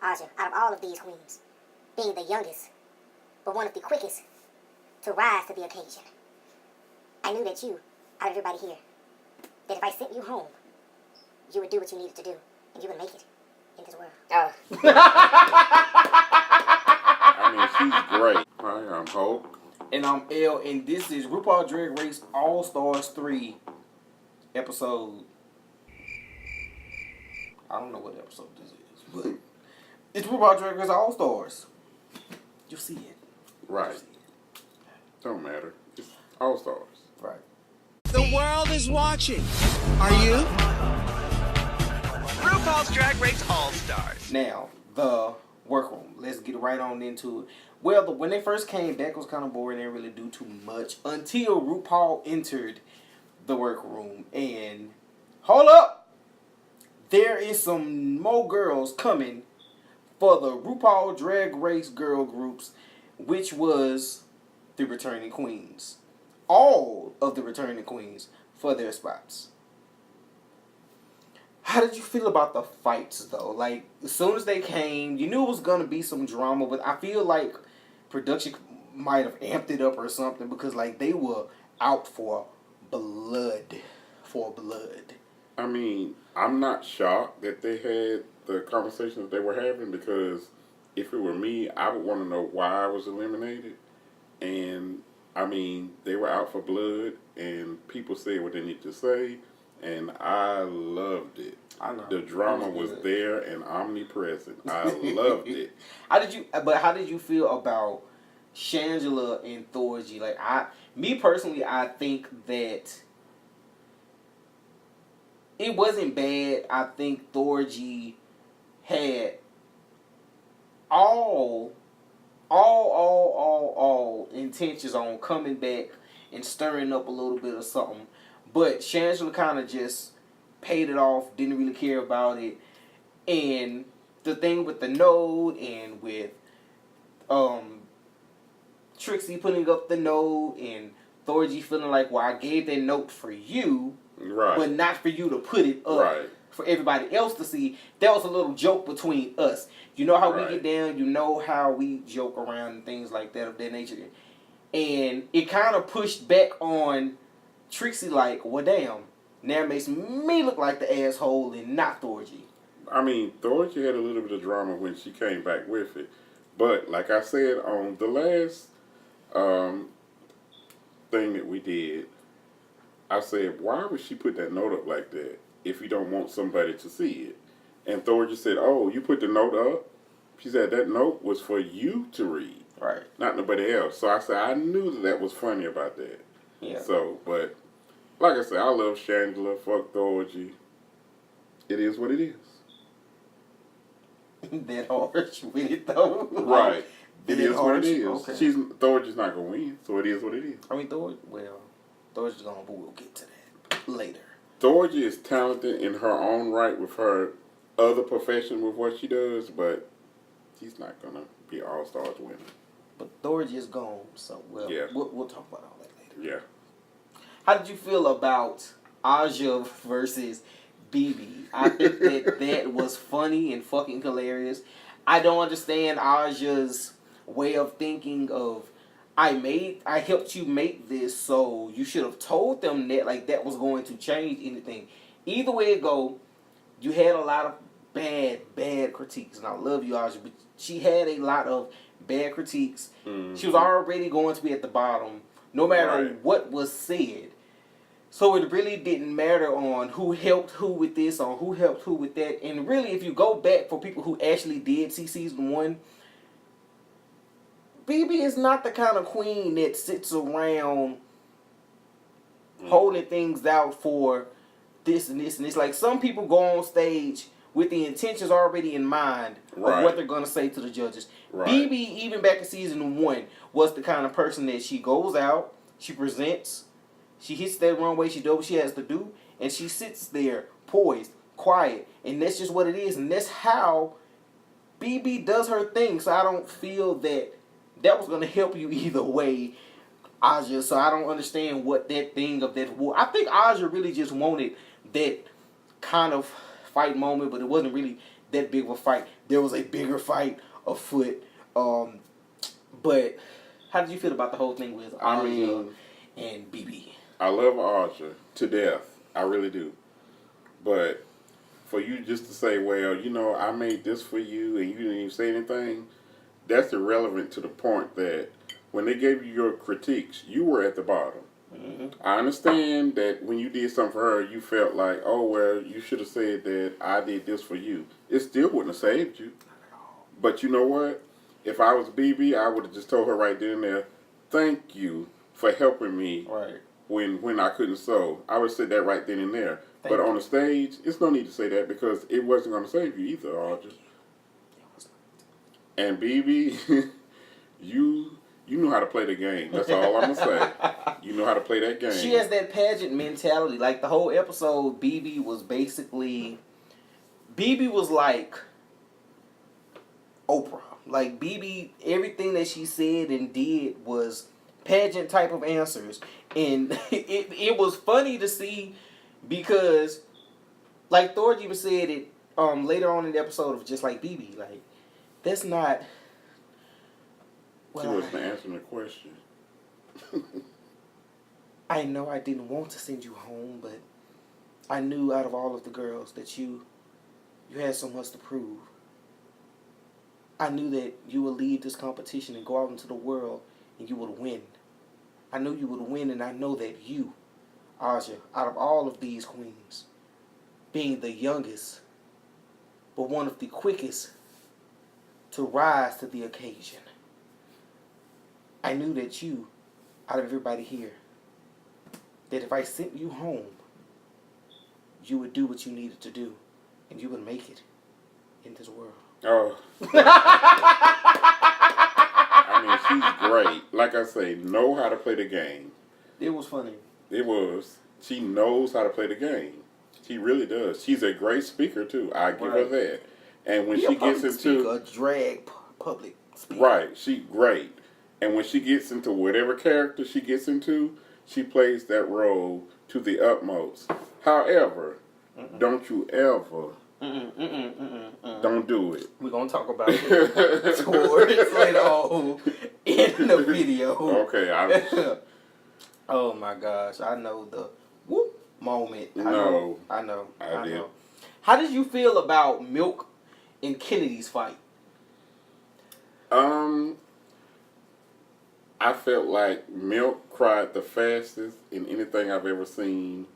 Aja, out of all of these queens, being the youngest, but one of the quickest to rise to the occasion, I knew that you, out of everybody here, that if I sent you home, you would do what you needed to do, and you would make it in this world. I mean, she's great. Hi, I'm Hulk. And I'm L, and this is RuPaul Drag Race All Stars 3 episode. I don't know what episode this is, but it's RuPaul Drag Race All Stars. You'll see it. Right. See it. Don't matter. It's All Stars. Right. The world is watching. Are you? RuPaul's Drag Race All Stars. Now, the workroom. Let's get right on into it. Well, when they first came back, it was kind of boring. They didn't really do too much until RuPaul entered the workroom. And hold up, there is some more girls coming for the RuPaul Drag Race girl groups, which was the returning queens. All of the returning queens for their spots. How did you feel about the fights, though? Like, as soon as they came, you knew it was going to be some drama, but I feel like production might have amped it up or something because, like, they were out for blood. I mean, I'm not shocked that they had the conversation that they were having because if it were me, I would want to know why I was eliminated. And, I mean, they were out for blood and people said what they need to say. And I loved it. I know. The drama was there and omnipresent. I loved it. How did you feel about Shangela and Thorgy? Like, me personally, I think that it wasn't bad. I think Thorgy had all intentions on coming back and stirring up a little bit of something. But Shangela kind of just paid it off, didn't really care about it. And the thing with the note and with Trixie putting up the note and Thorgy feeling like, well, I gave that note for you, right, but not for you to put it up for everybody else to see. That was a little joke between us. You know how we get down, you know how we joke around and things like that of that nature. And it kind of pushed back on Trixie like, well, damn, now it makes me look like the asshole and not Thorgy. I mean, Thorgy had a little bit of drama when she came back with it. But, like I said on the last thing that we did, I said, why would she put that note up like that if you don't want somebody to see it? And Thorgy said, oh, you put the note up? She said, that note was for you to read. Right. Not nobody else. So I said, I knew that was funny about that. Yeah. So, but, like I said, I love Shangela. Fuck Thorgy. It is what it is. That harsh with it, though. Right. It is what it is. Okay. Thorgy's not going to win, so it is what it is. I mean, Thorgy's going to, but we'll get to that later. Thorgy is talented in her own right with her other profession with what she does, but she's not going to be All-Stars winner. But Thorgy is gone, so we'll talk about all that later. Yeah. How did you feel about Aja versus BB? I think that was funny and fucking hilarious. I don't understand Aja's way of thinking of, I helped you make this, so you should have told them that, like, that was going to change anything. Either way it go, you had a lot of bad critiques, and I love you, Aja, but she had a lot of bad critiques. Mm-hmm. She was already going to be at the bottom, no matter what was said. So it really didn't matter on who helped who with this or who helped who with that. And really, if you go back for people who actually did see season 1, BB is not the kind of queen that sits around holding things out for this and this and this. Like, some people go on stage with the intentions already in mind of what they're going to say to the judges. Right. BB, even back in season 1, was the kind of person that she goes out, she presents, she hits that runway, she does what she has to do, and she sits there poised, quiet, and that's just what it is, and that's how BB does her thing. So I don't feel that was going to help you either way, Aja. So I don't understand what that thing of that war. I think Aja really just wanted that kind of fight moment, but it wasn't really that big of a fight. There was a bigger fight afoot. But how did you feel about the whole thing with Aja and BB? I love Aja to death. I really do. But for you just to say, well, you know, I made this for you and you didn't even say anything, that's irrelevant to the point that when they gave you your critiques, you were at the bottom. Mm-hmm. I understand that when you did something for her, you felt like, oh, well, you should have said that I did this for you. It still wouldn't have saved you. But you know what? If I was BB, I would have just told her right then and there, thank you for helping me when I couldn't sew. I would have said that right then and there. But on the stage, it's no need to say that because it wasn't going to save you either, Audrey. And BB, you know how to play the game. That's all I'm going to say. You know how to play that game. She has that pageant mentality. Like, the whole episode, BB was like Oprah. Like, BB, everything that she said and did was pageant type of answers. And it was funny to see because, like Thor even said it later on in the episode of Just Like BB, like, that's not... She wasn't answering the question. I know I didn't want to send you home, but I knew out of all of the girls that you had so much to prove. I knew that you would leave this competition and go out into the world and you would win. I knew you would win, and I know that you, Aja, out of all of these queens, being the youngest, but one of the quickest to rise to the occasion, I knew that you, out of everybody here, that if I sent you home, you would do what you needed to do, and you would make it in this world. Oh. I mean, she's great. Like I say, know how to play the game. It was funny. It was. She knows how to play the game. She really does. She's a great speaker, too. I give her that. And when she gets into... a drag public speaker. Right. She great. And when she gets into whatever character she gets into, she plays that role to the utmost. However, don't you ever... Don't do it. We're going to talk about it towards later on in the video. Okay. Oh my gosh. I know the whoop moment. I know. How did you feel about Milk and Kennedy's fight? I felt like Milk cried the fastest in anything I've ever seen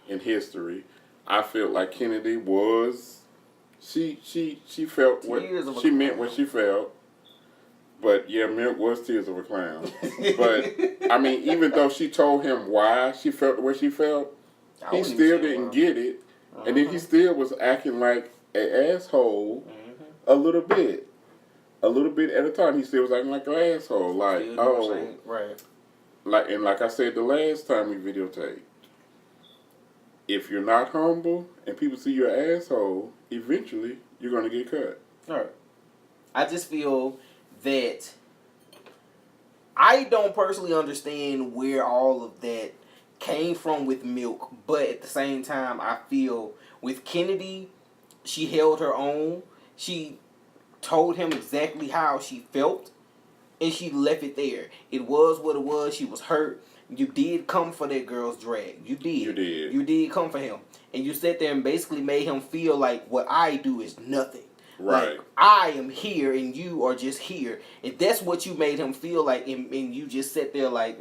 in history. I felt like Kennedy was, she felt what she meant what she felt. But yeah, Milk was tears of a clown. But I mean, even though she told him why she felt the way she felt, he still didn't get it. And then he still was acting like an asshole a little bit at a time. He still was acting like an asshole. Like, right. Like I said the last time we videotaped, if you're not humble and people see you're an asshole, eventually you're going to get cut. All right. I just feel that I don't personally understand where all of that came from with Milk, but at the same time, I feel with Kennedy, she held her own. She told him exactly how she felt, and she left it there. It was what it was. She was hurt. You did come for that girl's drag. You did. You did come for him. And you sat there and basically made him feel like what I do is nothing. Right. Like, I am here and you are just here. And that's what you made him feel like. And you just sat there like,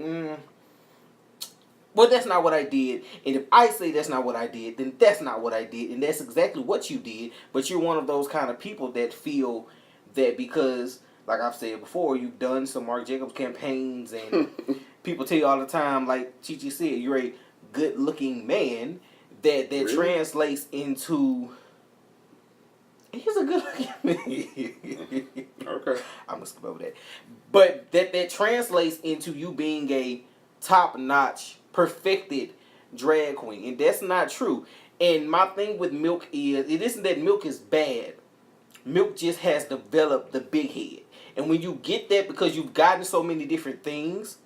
well, that's not what I did. And if I say that's not what I did, then that's not what I did. And that's exactly what you did. But you're one of those kind of people that feel that because, like I've said before, you've done some Marc Jacobs campaigns and people tell you all the time, like Chi said, you're a good-looking man. That really? Translates into... He's a good-looking man. Okay. I'm going to skip over that. But that translates into you being a top-notch, perfected drag queen. And that's not true. And my thing with Milk is, it isn't that Milk is bad. Milk just has developed the big head. And when you get that because you've gotten so many different things,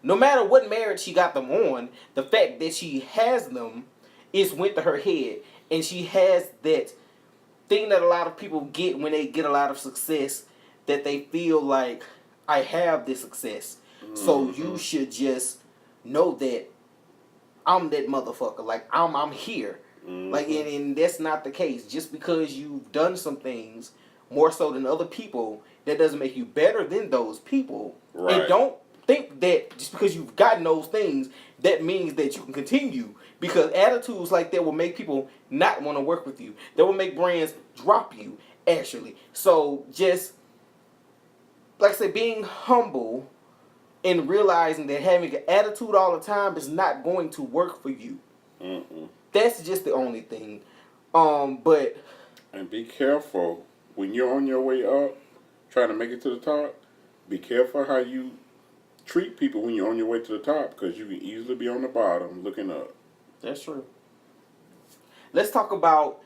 no matter what marriage she got them on, the fact that she has them is went to her head. And she has that thing that a lot of people get when they get a lot of success, that they feel like, I have this success, so you should just know that I'm that motherfucker. Like, I'm here. Like, and that's not the case. Just because you've done some things more so than other people, that doesn't make you better than those people. Right. And don't think that just because you've gotten those things, that means that you can continue. Because attitudes like that will make people not want to work with you. That will make brands drop you, actually. So just, like I said, being humble and realizing that having an attitude all the time is not going to work for you. That's just the only thing. But and be careful when you're on your way up, trying to make it to the top. Be careful how you treat people when you're on your way to the top, because you can easily be on the bottom looking up. that's true. Let's talk about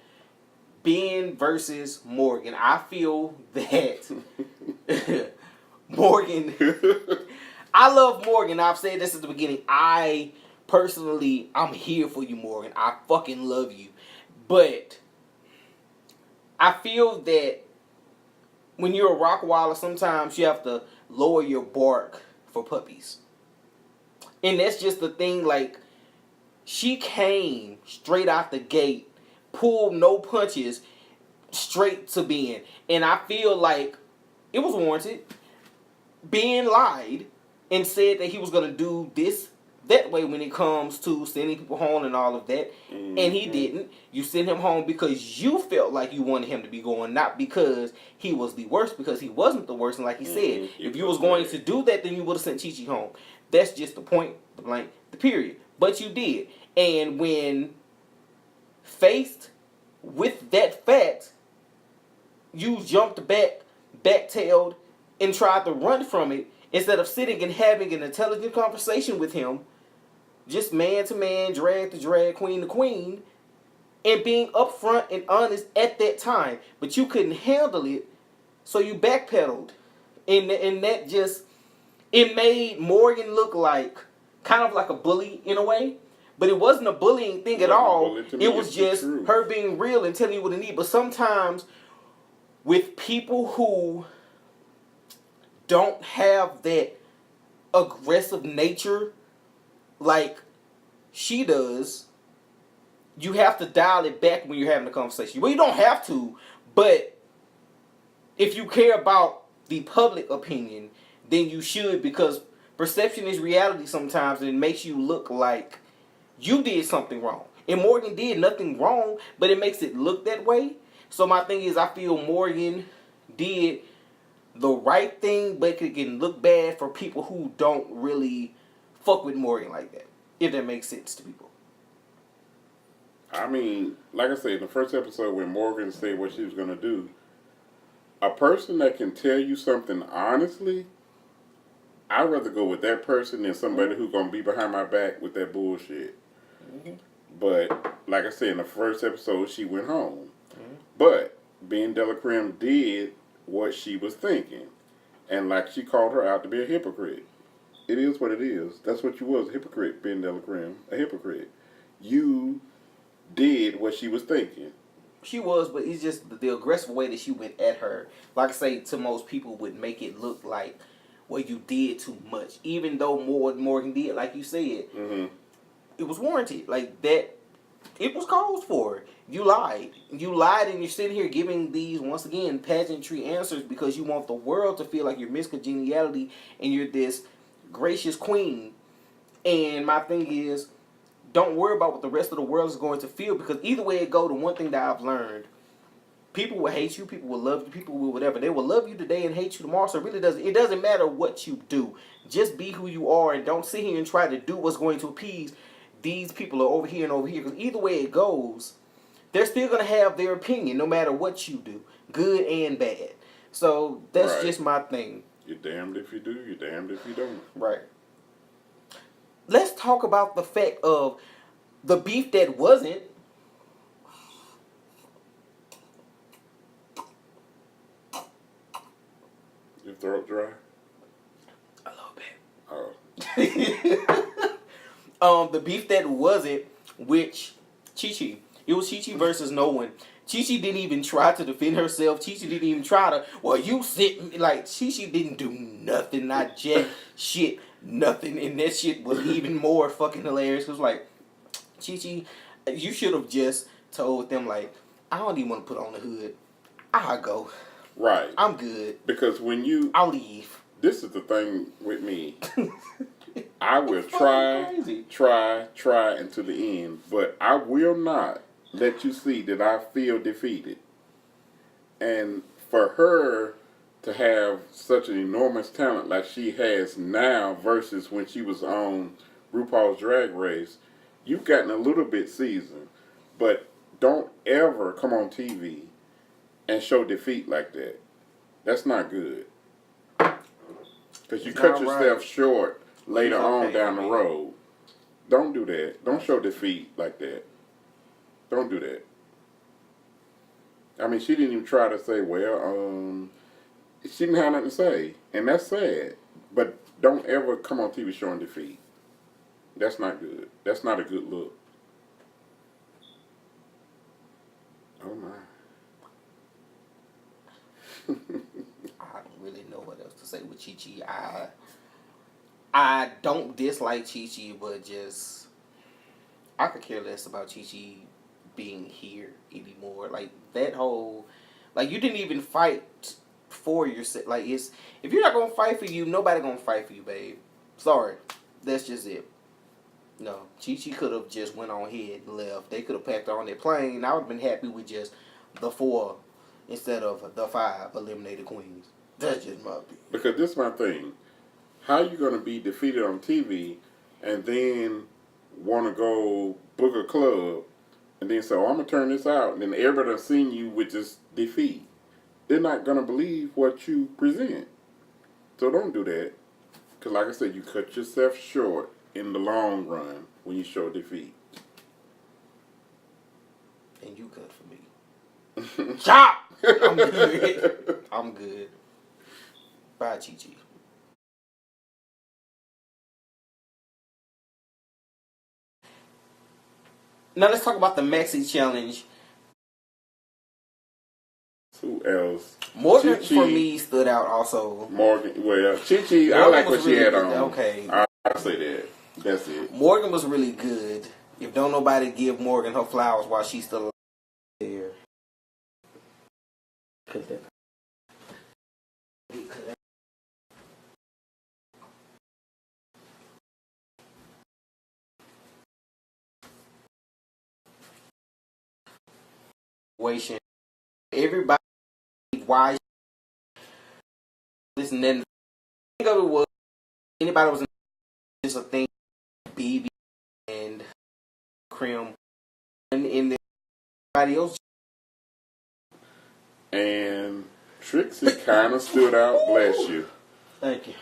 Ben versus Morgan. I feel that Morgan. I love Morgan. I've said this at the beginning. I'm here for you, Morgan. I fucking love you. But I feel that when you're a Rottweiler, sometimes you have to lower your bark for puppies. And that's just the thing, like, she came straight out the gate, pulled no punches, straight to Ben. And I feel like it was warranted. Ben lied and said that he was going to do this that way when it comes to sending people home and all of that. And he didn't. You sent him home because you felt like you wanted him to be going, not because he was the worst, because he wasn't the worst. And like he said, if you was going to do that, then you would have sent Chi-Chi home. That's just the point, the blank, the period. But you did. And when faced with that fact, you jumped back, backtailed, and tried to run from it instead of sitting and having an intelligent conversation with him, just man to man, drag to drag, queen to queen, and being upfront and honest at that time. But you couldn't handle it, so you backpedaled. And that just, it made Morgan look like, kind of like a bully in a way. But it wasn't a bullying thing at all. It was just her being real and telling you what it needs. But sometimes with people who don't have that aggressive nature like she does, you have to dial it back when you're having a conversation. Well, you don't have to, but if you care about the public opinion, then you should, because perception is reality sometimes, and it makes you look like you did something wrong. And Morgan did nothing wrong, but it makes it look that way. So my thing is, I feel Morgan did the right thing, but it can look bad for people who don't really fuck with Morgan like that, if that makes sense to people. I mean, like I said, in the first episode when Morgan said what she was going to do, a person that can tell you something honestly, I'd rather go with that person than somebody who's going to be behind my back with that bullshit. But, like I said, in the first episode, she went home. But Ben Delacreme did what she was thinking. And like she called her out to be a hypocrite. It is what it is. That's what you was, a hypocrite, Ben Delacreme. A hypocrite. You did what she was thinking. She was, but it's just the aggressive way that she went at her. Like I say, to most people would make it look like, well, you did too much. Even though Morgan did, like you said, it was warranted. Like that, it was called for. You lied. You lied, and you're sitting here giving these, once again, pageantry answers because you want the world to feel like you're Miss Congeniality and you're this gracious queen. And my thing is, don't worry about what the rest of the world is going to feel, because either way it go, the one thing that I've learned, people will hate you, people will love you, people will whatever. They will love you today and hate you tomorrow. So it doesn't matter what you do. Just be who you are, and don't sit here and try to do what's going to appease these people are over here and over here, because either way it goes, they're still going to have their opinion no matter what you do, good and bad. So that's just my thing. You're damned if you do, you're damned if you don't. Right. Let's talk about the fact of the beef that wasn't. Your throat dry? A little bit. Oh. The beef that wasn't, which Chi-Chi. It was Chi-Chi versus no one. Chi-Chi didn't even try to defend herself. Chi-Chi didn't even try to, well, you sit, like, Chi-Chi didn't do nothing, not jack shit, nothing. And that shit was even more fucking hilarious. It was like, Chi-Chi, you should have just told them, like, I don't even want to put on the hood. I'll go. Right. I'm good. Because when you... I'll leave. This is the thing with me. I will try until the end, but I will not let you see that I feel defeated. And for her to have such an enormous talent like she has now versus when she was on RuPaul's Drag Race, you've gotten a little bit seasoned, but don't ever come on TV and show defeat like that. That's not good. Because you cut yourself short later on down the road. Don't do that. Don't show defeat like that. Don't do that. I mean, she didn't even try to say, well, she didn't have nothing to say. And that's sad. But don't ever come on TV showing defeat. That's not good. That's not a good look. Oh, my. I don't really know what else to say with Chi-Chi. I don't dislike Chi-Chi, but just I could care less about Chi-Chi being here anymore. Like that whole, like you didn't even fight for yourself. Like it's if you're not gonna fight for you, nobody gonna fight for you, babe. Sorry, that's just it. No, Chi-Chi could have just went on ahead and left. They could have packed her on their plane. I would have been happy with just the 4 instead of the 5 eliminated queens. That's just my opinion. Because this is my thing. How you going to be defeated on TV and then want to go book a club and then say, oh, I'm going to turn this out. And then everybody done seen you with this defeat. They're not going to believe what you present. So don't do that. Because like I said, you cut yourself short in the long run when you show defeat. And you cut for me. Chop! I'm good. I'm good. Bye, Chi-Chi. Now let's talk about the Maxi Challenge. Who else? Morgan Chi-Chi, for me stood out also. Morgan, well, Chi-Chi, I like what she had on. Okay. I'll say that. That's it. Morgan was really good. If don't nobody give Morgan her flowers while she's still there. Everybody why listen then think of it was anybody was just a thing BB and Cream and then everybody else. And Trixie kind of stood out. Bless you. Thank you.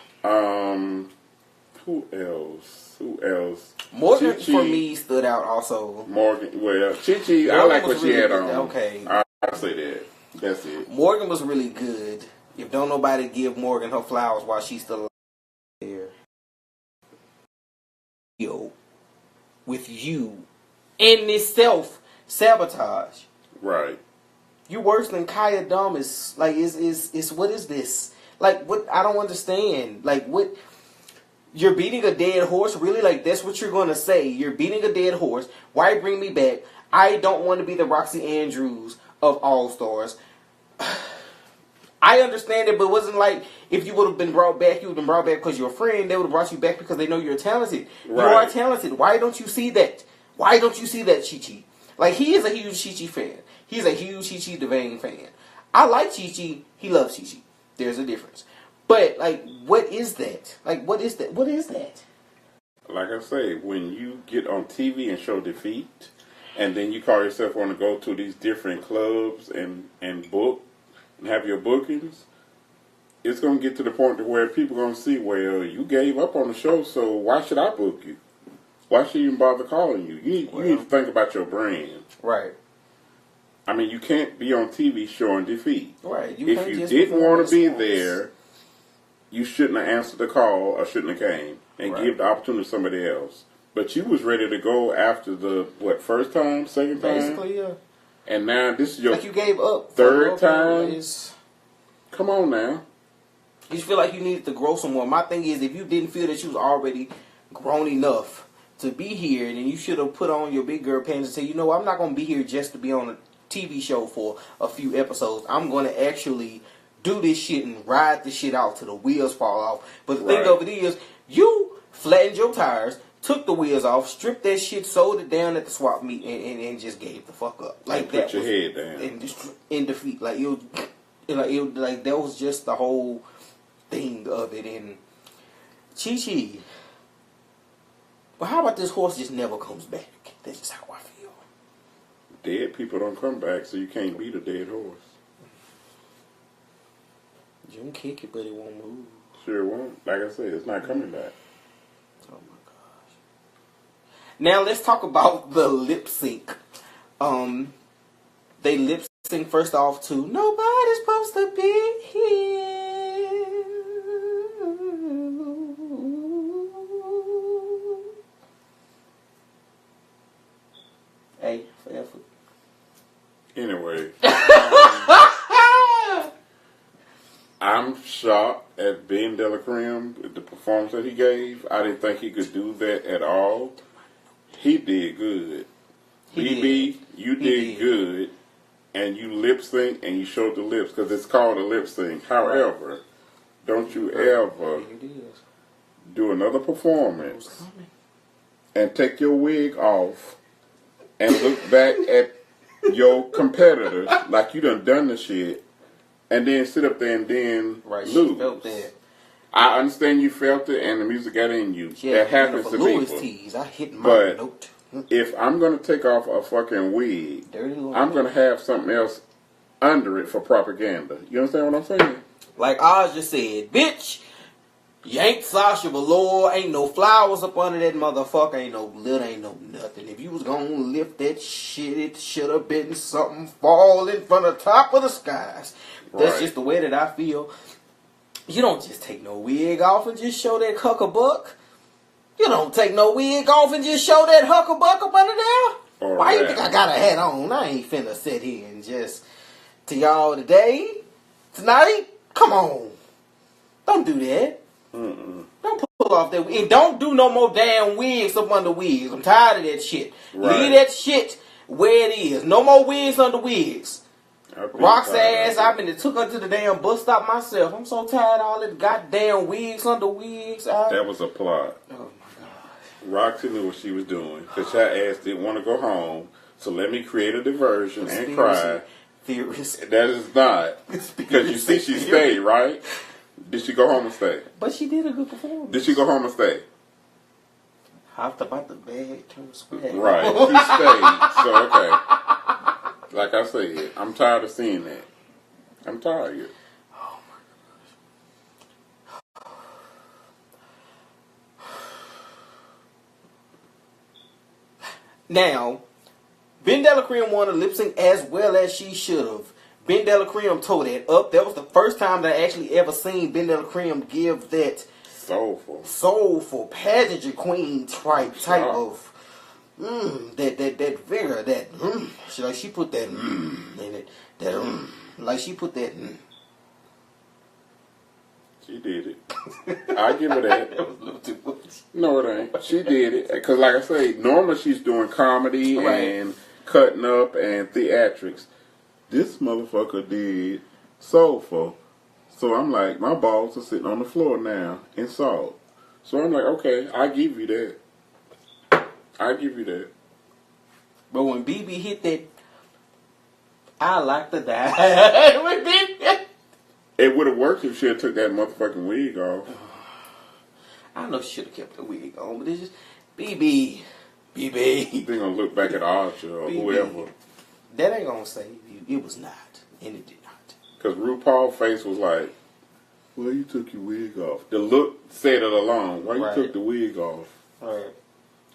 Who else? Morgan Chi-Chi, for me stood out also. Morgan, well, Chi-Chi, I like what she had on. Okay. I'll say that. That's it. Morgan was really good. If don't nobody give Morgan her flowers while she's still there. Yo, with you and this self-sabotage. Right. You worse than Kaya Damas. Like, is what is this? Like, what? I don't understand. Like, what? You're beating a dead horse? Really? Like, that's what you're going to say? You're beating a dead horse. Why bring me back? I don't want to be the Roxy Andrews of All-Stars. I understand it, but it wasn't like if you would have been brought back, you would have been brought back because you're a friend. They would have brought you back because they know you're talented. Right. You are talented. Why don't you see that? Why don't you see that, Chi-Chi? Like, he is a huge Chi-Chi fan. He's a huge Chi-Chi Devane fan. I like Chi-Chi. He loves Chi-Chi. There's a difference. But, like, what is that? Like, what is that? What is that? Like I say, when you get on TV and show defeat, and then you call yourself want to go to these different clubs and book, and have your bookings, it's going to get to the point to where people are going to see, well, you gave up on the show, so why should I book you? Why should you even bother calling you? You need to think about your brand. Right. I mean, you can't be on TV showing defeat. Right. If you didn't want to be there, you shouldn't have answered the call or shouldn't have came and give the opportunity to somebody else. But you was ready to go after the, first time, second time? Basically, yeah. And now this is your Like you gave up. third time. Come on now. You feel like you needed to grow some more. My thing is, if you didn't feel that you was already grown enough to be here, then you should have put on your big girl pants and say, you know, I'm not going to be here just to be on a TV show for a few episodes. I'm going to actually do this shit and ride this shit out till the wheels fall off. But the thing of it is, you flattened your tires, took the wheels off, stripped that shit, sold it down at the swap meet, and just gave the fuck up. Like put your head down. And just in defeat. Like that was just the whole thing of it. And Chi-Chi. But how about this horse just never comes back? That's just how I feel. Dead people don't come back, so you can't beat a dead horse. You can kick it, but it won't move. Sure won't. Like I said, it's not coming back. Oh my gosh. Now let's talk about the lip sync. They lip sync first off to "Nobody's Supposed to Be Here." Hey, for effort. Anyway, I'm shocked at Ben Delacreme with the performance that he gave. I didn't think he could do that at all. He did good. BB, you did good, and you lip sync and you showed the lips because it's called a lip sync. However, don't you ever do another performance and take your wig off and look back at your competitors like you done the shit, and then sit up there and then lose. She felt that. I understand you felt it, and the music got in you. That happens to Louis people. tees. I hit my But note. if I'm gonna take off a fucking wig, I'm gonna have something else under it for propaganda. You understand what I'm saying? Like Oz just said, bitch, you ain't Sasha Velour, ain't no flowers up under that motherfucker, ain't no glitter, ain't no nothing. If you was gonna lift that shit, it should have been something falling from the top of the skies. That's just the way that I feel. You don't just take no wig off and just show that huckabuck. You don't take no wig off and just show that huckabuck up under there. Why you think I got a hat on? I ain't finna sit here and just to y'all today, tonight. Come on, don't do that. Don't pull off that wig. And don't do no more damn wigs up under wigs. I'm tired of that shit. Leave that shit where it is. No more wigs under wigs. Rock's ass, I've been took her to the damn bus stop myself. I'm so tired of all that goddamn wigs under wigs. That was a plot. Oh my god. Roxy knew what she was doing because her ass didn't want to go home. So let me create a diversion and cry. Theorist. That is not. Because you see she stayed, right? Did she go home and stay? But she did a good performance. Did she go home and stay? Hopped about the bag, turned swag. Right. She stayed. So, okay. Like I said, I'm tired of seeing that. I'm tired. Oh my gosh. Now, Ben Delacreme won a lip sync as well as she should have. Ben Delacreme tore that up. That was the first time that I actually ever seen Ben Delacreme give that soulful pageantry queen type of that vigor, that she put that in it, like she put that. She did it. I give her that. That was a little too much. No, it ain't. She did it because, like I say, normally she's doing comedy and cutting up and theatrics. This motherfucker did soulful. So I'm like, my balls are sitting on the floor now in salt. So I'm like, okay, I give you that. I give you that. But when BB hit that, I like to die. It would have worked if she had took that motherfucking wig off. I know she should have kept the wig on, but it's just BB. They're gonna look back at Archer or BB. whoever. That ain't gonna save you. It was not, and it did not. Because RuPaul's face was like, well, you took your wig off. The look said it alone. Why you took the wig off? Right.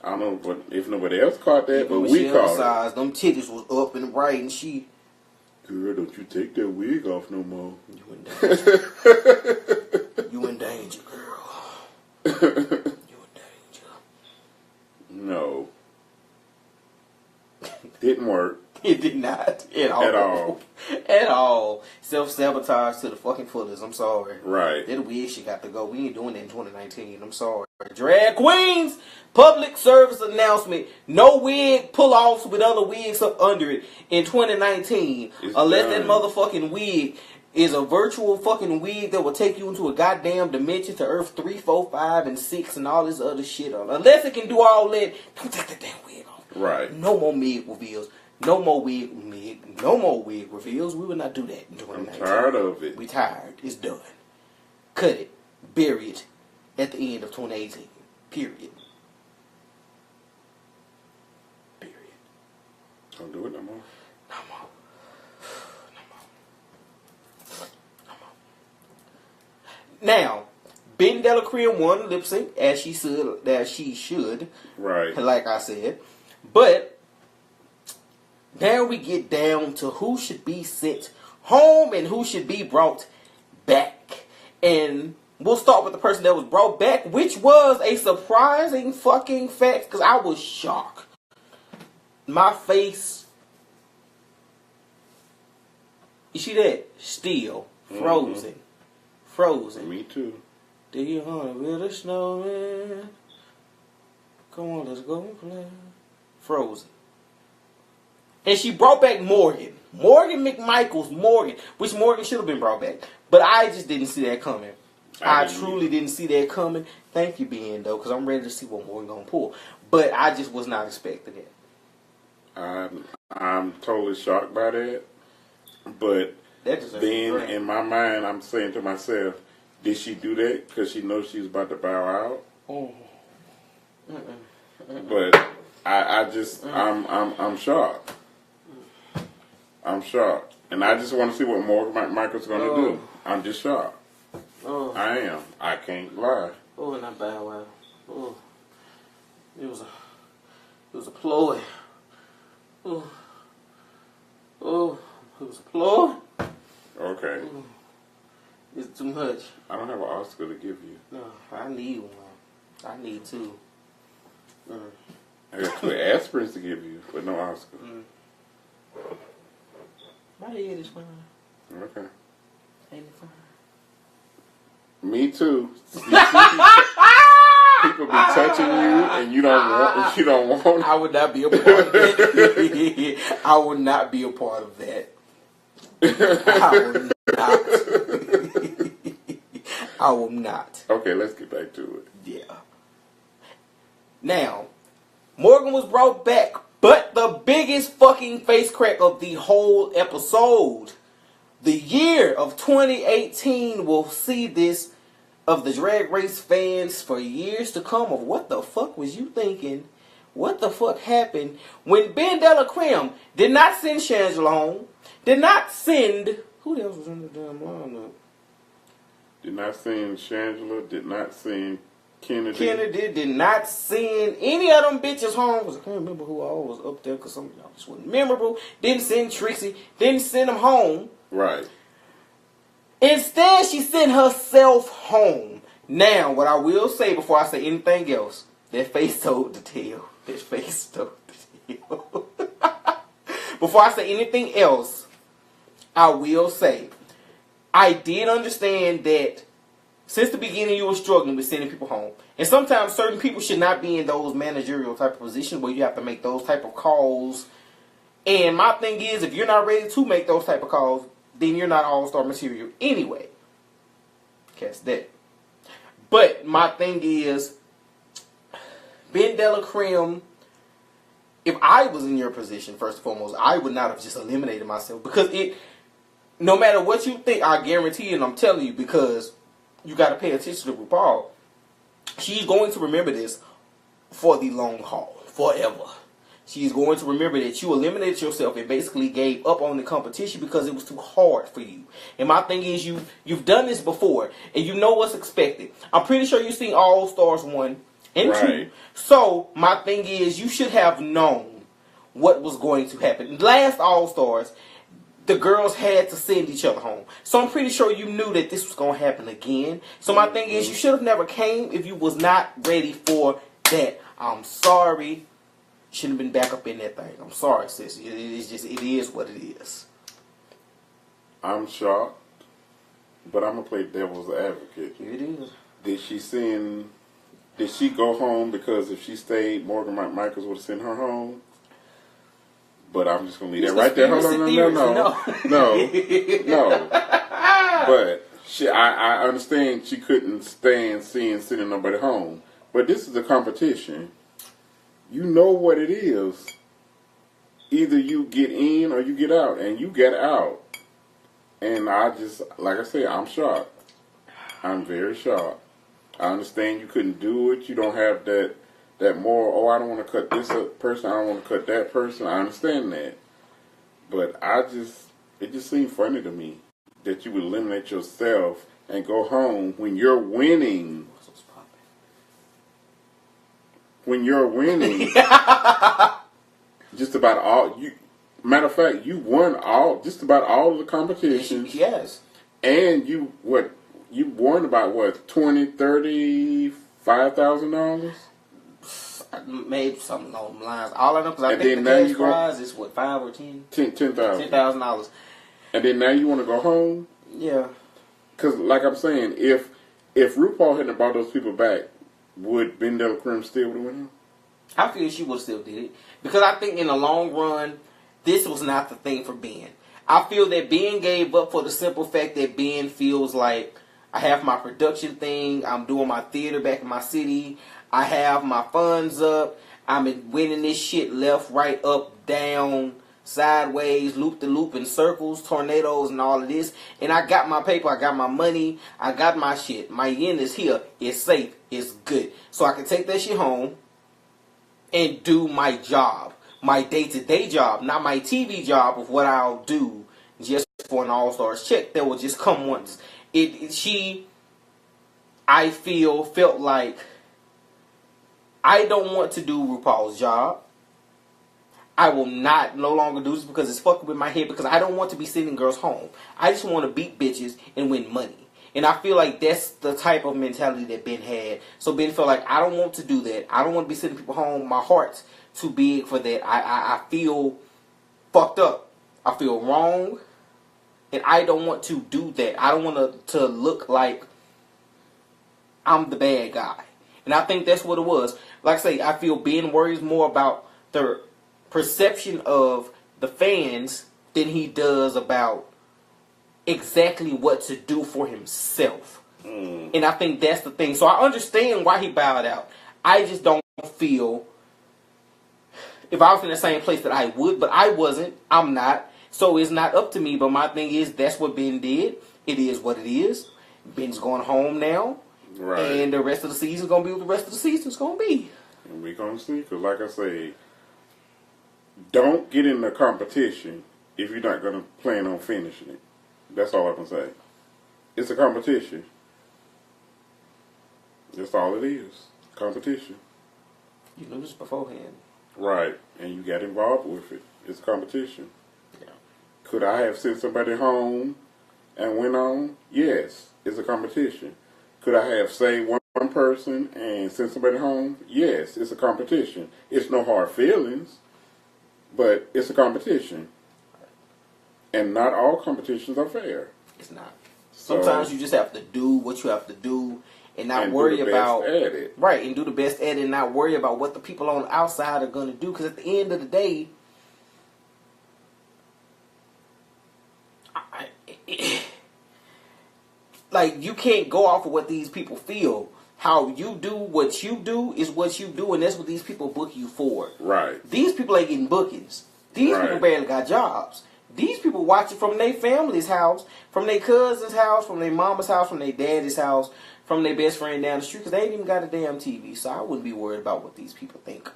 I don't know if nobody else caught that, but when we she caught emphasized, them titties was up and right, and she... Girl, don't you take that wig off no more. You in danger. You in danger, girl. You in danger. No. Didn't work. It did not. At all. At all. Self-sabotage to the fucking fullest. I'm sorry. Right. That wig shit got to go. We ain't doing that in 2019. I'm sorry. Drag queens, public service announcement. No wig pull-offs with other wigs up under it in 2019. It's unless done. that motherfucking wig is a virtual fucking wig that will take you into a goddamn dimension to Earth 3, 4, 5, and 6 and all this other shit. Unless it can do all that, don't take that damn wig off. Right. No more wig reveals. No more wig reveals. We will not do that in I'm 2019. tired of it. We tired. It's done. Cut it. Bury it at the end of 2018. Period. Don't do it no more. No more. Now, Ben Delacreme won lip sync as she should. Right. Like I said. But now we get down to who should be sent home and who should be brought back. And we'll start with the person that was brought back, which was a surprising fucking fact because I was shocked. My face, you see that? Still frozen. Frozen. Me too. Do you want to build a snowman? Come on, let's go and play. Frozen. And she brought back Morgan. Morgan McMichaels, which Morgan should have been brought back. But I just didn't see that coming. I truly didn't see that coming. Thank you, Ben, though, because I'm ready to see what Morgan going to pull. But I just was not expecting it. I'm totally shocked by that. But then in my mind, I'm saying to myself, did she do that because she knows she's about to bow out? Oh. But I'm shocked. I'm shocked. And I just want to see what Morgan Michael's going to do. I'm just shocked. Oh. I am. I can't lie. Oh, not bow out. Oh. It was a ploy. Oh. Oh. It was a ploy. Okay. Oh. It's too much. I don't have an Oscar to give you. No, I need one. I need two. I got 2 aspirins to give you, but no Oscar. My head is fine. Okay. Ain't it fine? Me too. People be touching you, and you don't want. I would not be a part of that. I would not be a part of that. I will not. I will not. Okay, let's get back to it. Yeah. Now, Morgan was brought back, but the biggest fucking face crack of the whole episode, the year of 2018 will see this of the Drag Race fans for years to come of what the fuck was you thinking? What the fuck happened when Ben Delacreme did not send Shangela home, did not send... Who else was in the damn lineup? Did not send Shangela, did not send Kennedy. Kennedy did not send any of them bitches home. Cause I can't remember who all was up there because some of y'all just wasn't memorable. Didn't send Trixie. Didn't send them home. Right. Instead, she sent herself home. Now, what I will say before I say anything else, that face told the tale. That face told the tale. Before I say anything else, I will say, I did understand that since the beginning you were struggling with sending people home. And sometimes certain people should not be in those managerial type of positions where you have to make those type of calls. And my thing is, if you're not ready to make those type of calls, then you're not all-star material anyway. Catch that. But my thing is, Ben Delacreme, if I was in your position, first and foremost, I would not have just eliminated myself. Because no matter what you think, I guarantee you, and I'm telling you, because you got to pay attention to RuPaul, she's going to remember this for the long haul, forever. She's going to remember that you eliminated yourself and basically gave up on the competition because it was too hard for you. And my thing is, you've done this before, and you know what's expected. I'm pretty sure you've seen All Stars 1 and 2. So, my thing is, you should have known what was going to happen. Last All Stars, the girls had to send each other home. So I'm pretty sure you knew that this was going to happen again. So my thing is, you should have never came if you was not ready for that. I'm sorry. Shouldn't have been back up in that thing. I'm sorry, sis. It is what it is. I'm shocked, but I'm gonna play devil's advocate. Here it is. Did she go home because if she stayed, Morgan Michaels would have sent her home? But I'm just gonna leave that right there. Hold on, no. But I understand she couldn't stand sending nobody home. But this is a competition. You know what it is. Either you get in or you get out, and you get out. And like I said, I'm shocked. I'm very shocked. I understand you couldn't do it. You don't have that moral, I don't want to cut this person, I don't want to cut that person. I understand that. But it just seemed funny to me that you would eliminate yourself and go home when you're winning. When you're winning, just about all matter of fact, you won just about all of the competitions. Yes. And you won about what, $20,000, $35,000? Maybe something along the lines. All I know, because I And think the then now cash prize is what, $5,000 or $10,000? $10,000. And then now you want to go home? Yeah. Because, like I'm saying, if RuPaul hadn't brought those people back, would Ben Delacreme still would have won? I feel she would have still did it. Because I think in the long run, this was not the thing for Ben. I feel that Ben gave up for the simple fact that Ben feels like, I have my production thing, I'm doing my theater back in my city, I have my funds up, I'm winning this shit left, right, up, down, sideways, loop-de-loop in circles, tornadoes and all of this. And I got my paper, I got my money, I got my shit. My yen is here, it's safe, it's good. So I can take that shit home and do my job. My day-to-day job, not my TV job of what I'll do just for an All-Stars check that will just come once. I felt like I don't want to do RuPaul's job. I will no longer do this because it's fucking with my head, because I don't want to be sending girls home. I just want to beat bitches and win money. And I feel like that's the type of mentality that Ben had. So Ben felt like, I don't want to do that. I don't want to be sending people home. My heart's too big for that. I feel fucked up. I feel wrong. And I don't want to do that. I don't want to look like I'm the bad guy. And I think that's what it was. Like I say, I feel Ben worries more about the perception of the fans than he does about exactly what to do for himself. And I think that's the thing. So I understand why he bowed out. I just don't feel, if I was in the same place, that I would, but I wasn't. I'm not. So it's not up to me. But my thing is, that's what Ben did. It is what it is. Ben's going home now. Right. And the rest of the season's going to be what the rest of the season's going to be. And we're going to see. Because like I say, don't get in the competition if you're not going to plan on finishing it. That's all I can say. It's a competition. That's all it is. Competition. You knew this beforehand. Right. And you got involved with it. It's competition. Yeah. Could I have sent somebody home and went on? Yes. It's a competition. Could I have saved one person and sent somebody home? Yes. It's a competition. It's no hard feelings, but it's a competition. And not all competitions are fair. It's not. Sometimes you just have to do what you have to do and not worry do the about best at it. Right, and do the best at it and not worry about what the people on the outside are going to do. Because at the end of the day, like, you can't go off of what these people feel. How you do what you do is what you do, and that's what these people book you for. Right. These people ain't getting bookings. These people barely got jobs. These people watch it from their family's house, from their cousin's house, from their mama's house, from their daddy's house, from their best friend down the street, because they ain't even got a damn TV. So I wouldn't be worried about what these people think.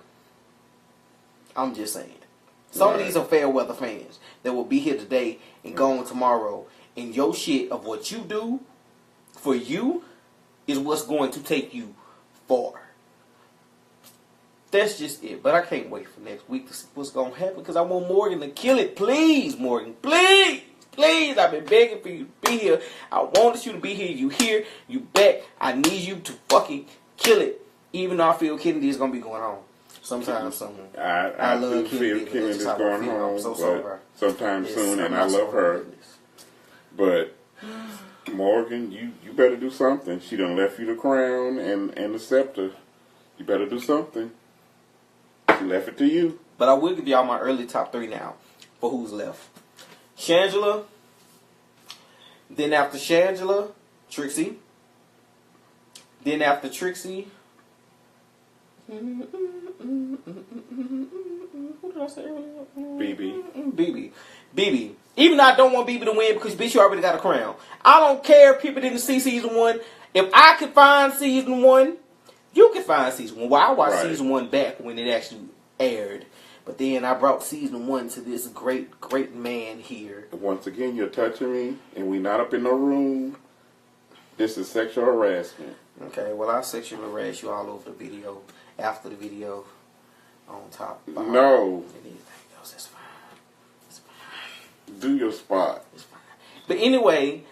I'm just saying. Some of these are fair weather fans that will be here today and gone tomorrow. And your shit of what you do for you is what's going to take you far. That's just it. But I can't wait for next week to see what's going to happen, because I want Morgan to kill it. Please, Morgan. Please. Please. I've been begging for you to be here. I wanted you to be here. You here. You back. I need you to fucking kill it. Even though I feel Kennedy is going to be going home. Sometime soon. I love do feel Kennedy is going home. I'm so sorry. Sometime Yes, soon, and I'm I so love her. But Morgan, you better do something. She done left you the crown and the scepter. You better do something. She left it to you. But I will give y'all my early top 3 now for who's left. Shangela. Then after Shangela, Trixie. Then after Trixie, who did I say earlier? BB. Even though I don't want BB to win because bitch, you already got a crown. I don't care if people didn't see season 1. If I could find season 1, you can find season 1. Well, I watched season 1 back when it actually aired. But then I brought season 1 to this great, great man here. Once again, you're touching me, and we not up in no room. This is sexual harassment. Okay, well, I'll sexually harass you all over the video, after the video, on top. No. Anything else, it's fine. It's fine. Do your spot. It's fine. But anyway,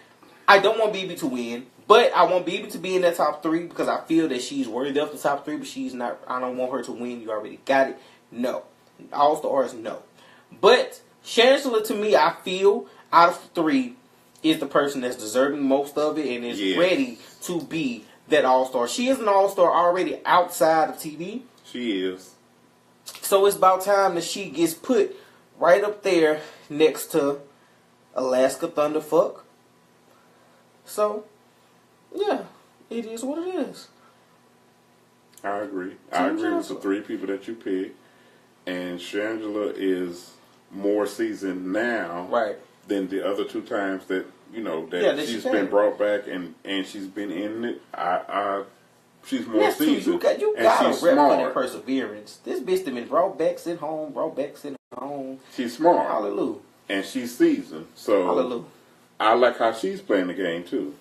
I don't want BB to win, but I want BB to be in that top 3 because I feel that she's worthy of the top 3, but she's not. I don't want her to win. You already got it. No. All Stars, no. But Shangela, to me, I feel out of 3 is the person that's deserving most of it and is ready to be that All-Star. She is an All-Star already outside of TV. She is. So it's about time that she gets put right up there next to Alaska Thunderfuck. So, yeah, it is what it is. I agree. I agree with the 3 people that you picked. And Shangela is more seasoned now than the other 2 times that, that she's been brought back and she's been in it. She's more seasoned. You got to rep for that perseverance. This bitch been brought back, sent home. She's smart. Hallelujah. And she's seasoned. So hallelujah. I like how she's playing the game too.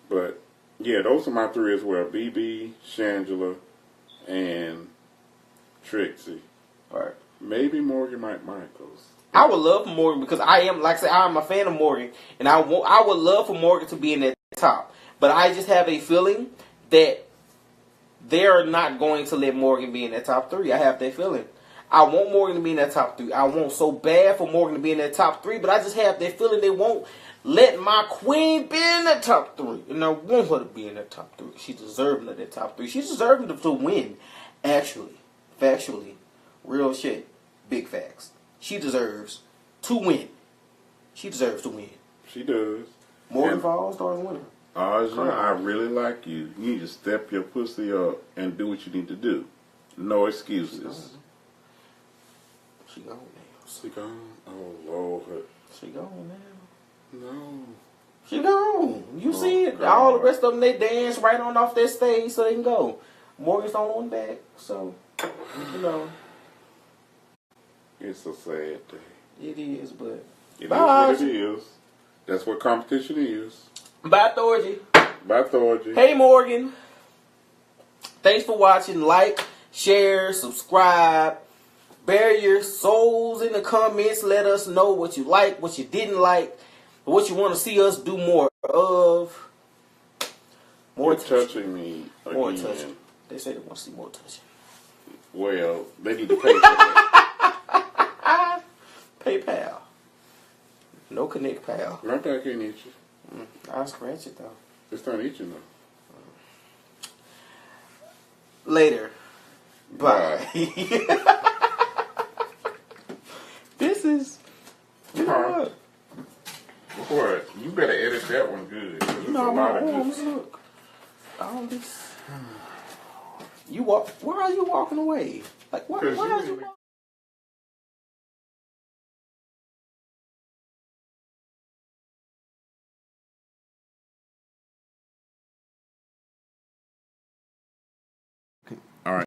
But yeah, those are my 3 as well. BB, Shangela, and Trixie. Right. Maybe Morgan Michaels. I would love for Morgan because I am, like I said, I am a fan of Morgan, and I would love for Morgan to be in that top. But I just have a feeling that they're not going to let Morgan be in that top 3. I have that feeling. I want Morgan to be in that top 3. I want so bad for Morgan to be in that top 3, but I just have that feeling they won't let my queen be in that top 3. And I want her to be in that top 3. She's deserving of that top 3. She's deserving to win, actually, factually. Real shit. Big facts. She deserves to win. She deserves to win. She does. Morgan for All-Stars winner. Aja, I really like you. You need to step your pussy up and do what you need to do. No excuses. She gone now. She gone? Oh, Lord. She gone now. No. She gone. You see it. All the rest of them, they dance right on off that stage so they can go. Morgan's the only one back. So, It's a sad day. It is, but It is what it is. That's what competition is. Bye, Thorgy. Bye, Thorgy. Hey, Morgan. Thanks for watching. Like, share, subscribe. Bear your souls in the comments. Let us know what you like, what you didn't like, what you want to see us do more of. More touching me again. More touching. They say they want to see more touching. Well, they need to pay for that. PayPal. No Connect Pal. My back ain't itchy. I'll scratch it though. It's not itching though. Later. Bye. This is. What? What? You better edit that one good. No, a lot of good. Look. All this. You walk. Why are you walking away? Like, why are you?